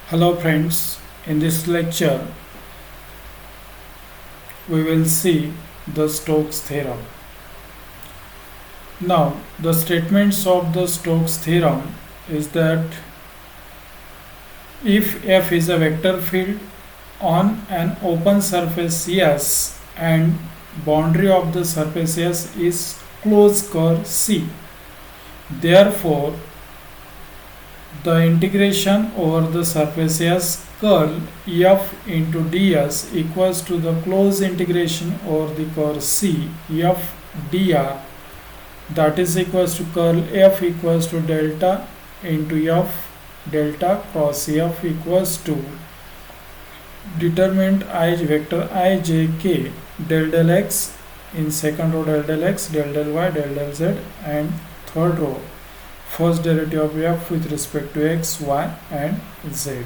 Hello friends, in this lecture we will see the Stokes theorem. Now the statements of the Stokes theorem is that if F is a vector field on an open surface S and boundary of the surface S is closed curve C, therefore the integration over the surface S curl F into ds equals to the closed integration over the curve C F dr, that is equals to curl F equals to delta into F delta cross F equals to determinant I vector I j k del x in second row del x del y del z, and third row first derivative of F with respect to x, y and z.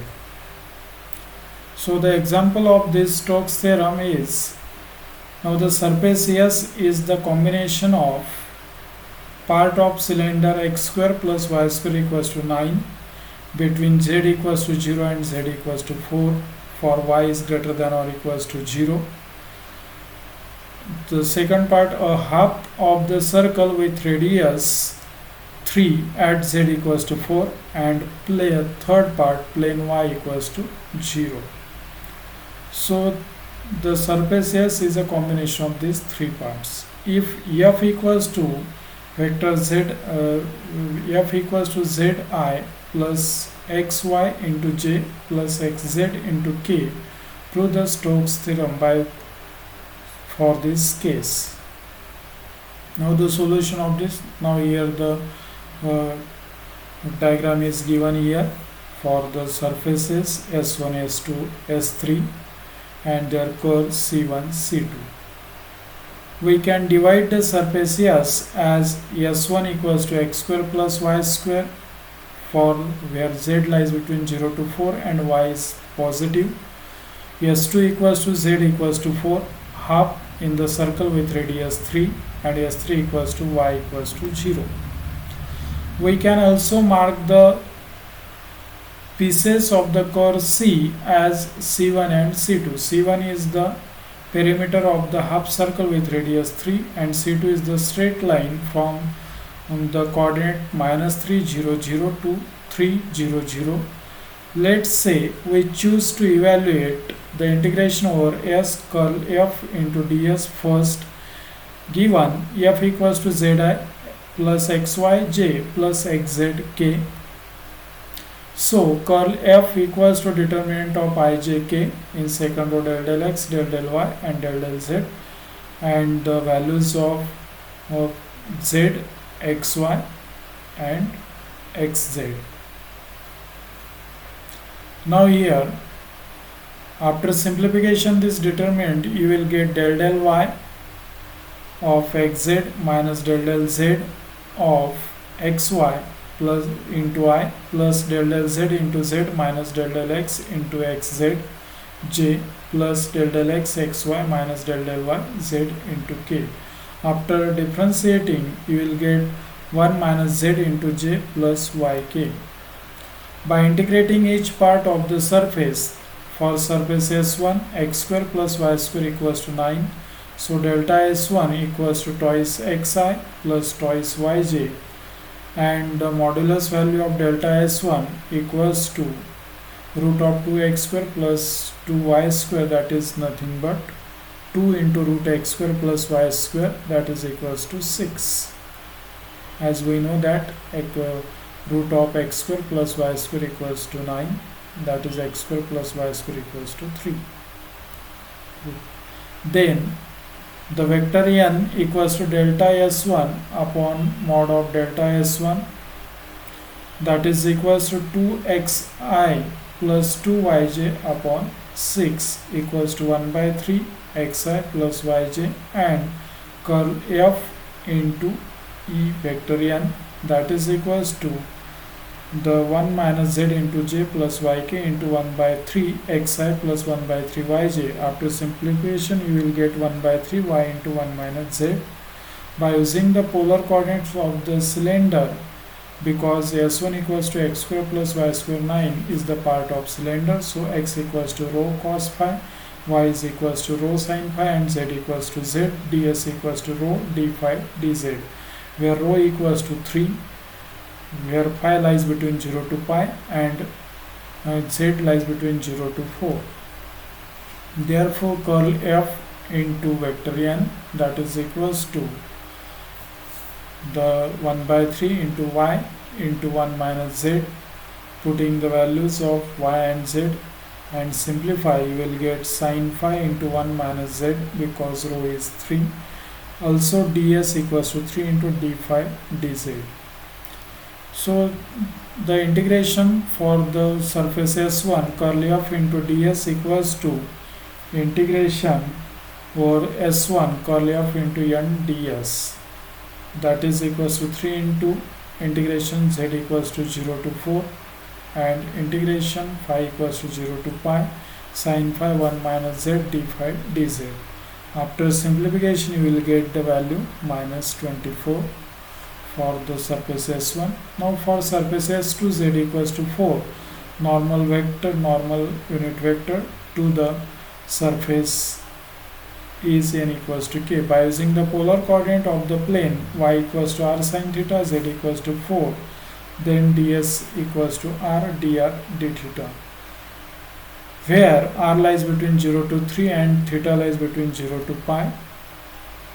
So the example of this Stokes theorem is, now the surface S is the combination of part of cylinder x square plus y square equals to 9 between z equals to 0 and z equals to 4 for y is greater than or equals to 0. The second part, a half of the circle with radius 3 at z equals to 4, and third part plane y equals to 0. So the surface S is a combination of these three parts. If F equals to vector z, F equals to zi plus xy into j plus xz into k, prove the Stokes theorem for this case. Now the solution of this, now here the diagram is given here for the surfaces S1, S2, S3 and their curves C1, C2. We can divide the surface S as S1 equals to x square plus y square for where z lies between 0 to 4 and y is positive. S2 equals to z equals to 4 half in the circle with radius 3, and S3 equals to y equals to 0. We can also mark the pieces of the curve C as C1 and C2. C1 is the perimeter of the half circle with radius 3, and C2 is the straight line from the coordinate -3 0 0 to 3 0 0. Let's say we choose to evaluate the integration over S curl F into ds first, given F equals to zi plus xyj plus xzk. So curl F equals to determinant of ijk in second row del x del y and del z, and the values of z, xy and xz. Now here, after simplification this determinant, you will get del y of xz minus del z of xy plus into I plus del z into z minus del x into xz j plus del x xy minus del y z into k. After differentiating, you will get 1 minus z into j plus yk. By integrating each part of the surface, for surface S1 x square plus y square equals to 9, so delta S1 equals to twice xi plus twice yj, and the modulus value of delta S1 equals to root of 2x square plus 2y square, that is nothing but 2 into root x square plus y square, that is equals to 6. As we know that root of x square plus y square equals to 9, that is x square plus y square equals to 3. Then the vector n equals to delta S1 upon mod of delta S1, that is equals to 2xi plus 2yj upon 6 equals to 1 by 3 xi plus yj, and curl F into E vector n, that is equals to the 1 minus z into j plus yk into 1 by 3 xi plus 1 by 3 yj. After simplification, you will get 1 by 3 y into 1 minus z. By using the polar coordinates of the cylinder, because s1 equals to x square plus y square 9 is the part of cylinder, so x equals to rho cos phi, y is equals to rho sin phi, and z equals to z. ds equals to rho d phi dz, where rho equals to 3, where phi lies between 0 to pi, and z lies between 0 to 4. Therefore curl f into vector n, that is equals to the 1 by 3 into y into 1 minus z, putting the values of y and z and simplify, you will get sin phi into 1 minus z because rho is 3. Also ds equals to 3 into d phi dz. So the integration for the surface S1 curl f into ds equals to integration for S1 curl f into n ds, that is equals to 3 into integration z equals to 0 to 4 and integration phi equals to 0 to pi sin phi 1 minus z d phi dz. After simplification you will get the value minus 24 for the surface S1. Now for surface S2, z equals to 4, normal vector, normal unit vector to the surface is n equals to k. By using the polar coordinate of the plane y equals to r sin theta, z equals to 4, then ds equals to r dr d theta, where r lies between 0 to 3 and theta lies between 0 to pi.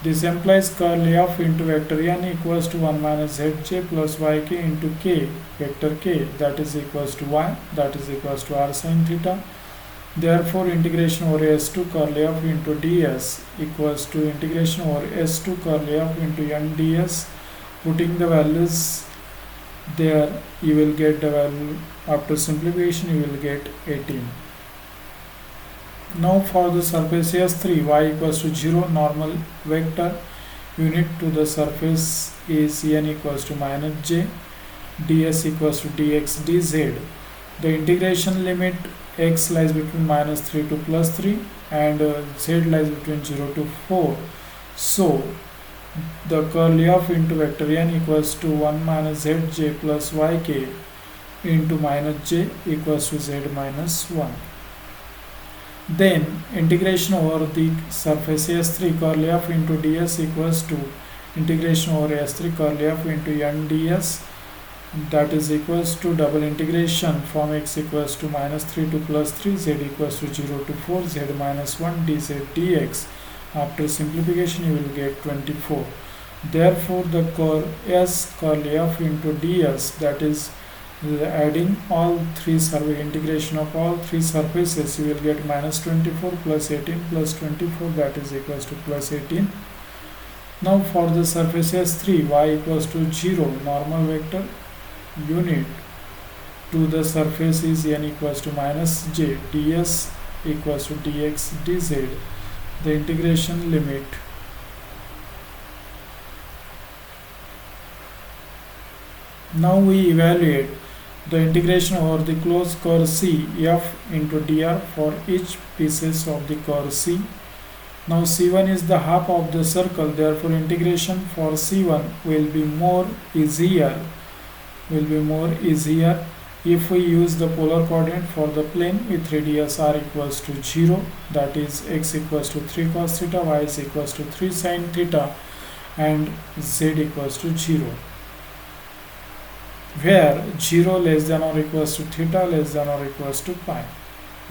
This implies curl f into vector n equals to 1 minus zj plus yk into k, vector k, that is equals to y, that is equals to r sin theta. Therefore integration over s2 curl f into ds equals to integration over s2 curl f into n ds. Putting the values there, you will get the value. After simplification you will get 18. Now for the surface S3, y equals to 0, normal vector, unit to the surface is n equals to minus j, ds equals to dx dz. The integration limit x lies between minus 3 to plus 3 and z lies between 0 to 4. So the curl f into vector n equals to 1 minus zj plus yk into minus j equals to z minus 1. Then integration over the surface S3 curl f into ds equals to integration over S3 curl f into n ds, that is equals to double integration from x equals to minus 3 to plus 3, z equals to 0 to 4, z minus 1 dz dx. After simplification you will get 24. Therefore the curl s curl f into ds, that is adding all three surface, integration of all three surfaces, you will get minus 24 plus 18 plus 24, that is equals to plus 18. Now for the surface S3, y equals to 0, normal vector, unit to the surface is n equals to minus j, ds equals to dx dz. The integration limit now we evaluate the integration over the closed curve C f into dr for each pieces of the curve C. Now C1 is the half of the circle, therefore integration for C1 will be more easier if we use the polar coordinate for the plane with radius r equals to 0, that is x equals to 3 cos theta, y is equals to 3 sin theta, and z equals to 0, where 0 less than or equals to theta less than or equals to pi.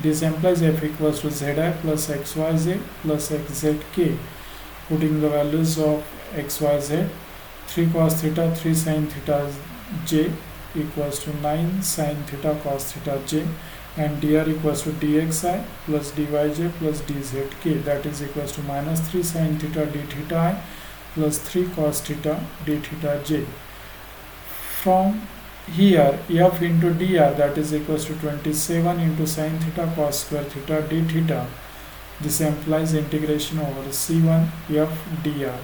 This implies f equals to zi plus xyz plus xzk. Putting the values of xyz, 3 cos theta 3 sin theta j equals to 9 sin theta cos theta j, and dr equals to dxi plus dyj plus dzk, that is equals to minus 3 sin theta d theta I plus 3 cos theta d theta j. From here f into dr, that is equals to 27 into sin theta cos square theta d theta. This implies integration over c1 f dr,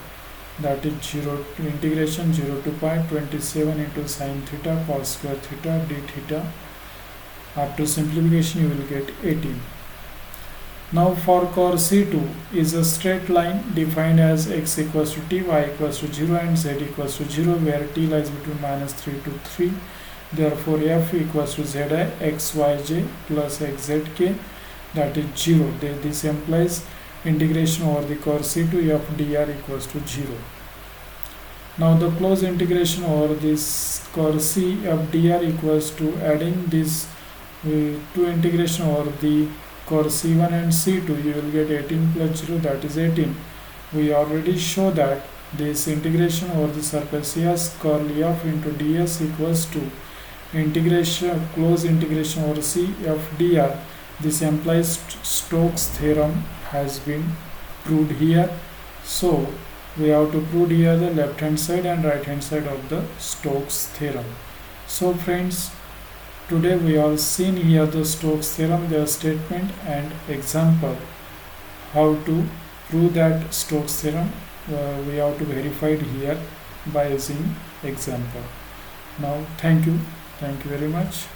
that is 0 to integration 0 to pi 27 into sin theta cos square theta d theta. After simplification you will get 18. Now for core C2 is a straight line defined as x equals to t, y equals to 0 and z equals to 0, where t lies between -3 to 3. Therefore f equals to zi xyj plus xzk, that is 0. This implies integration over the core C2 f dr equals to 0. Now the closed integration over this core C f dr equals to adding this two integration over the core C1 and C2, you will get 18 plus 0, that is 18. We already show that this integration over the surface S curl f into ds equals to integration, closed integration over C f dr. This implies Stokes theorem has been proved here. So we have to prove here the left hand side and right hand side of the Stokes theorem. So friends, today we have seen here the Stokes theorem, their statement and example. How to prove that Stokes theorem, we have to verify it here by using example. Now thank you very much.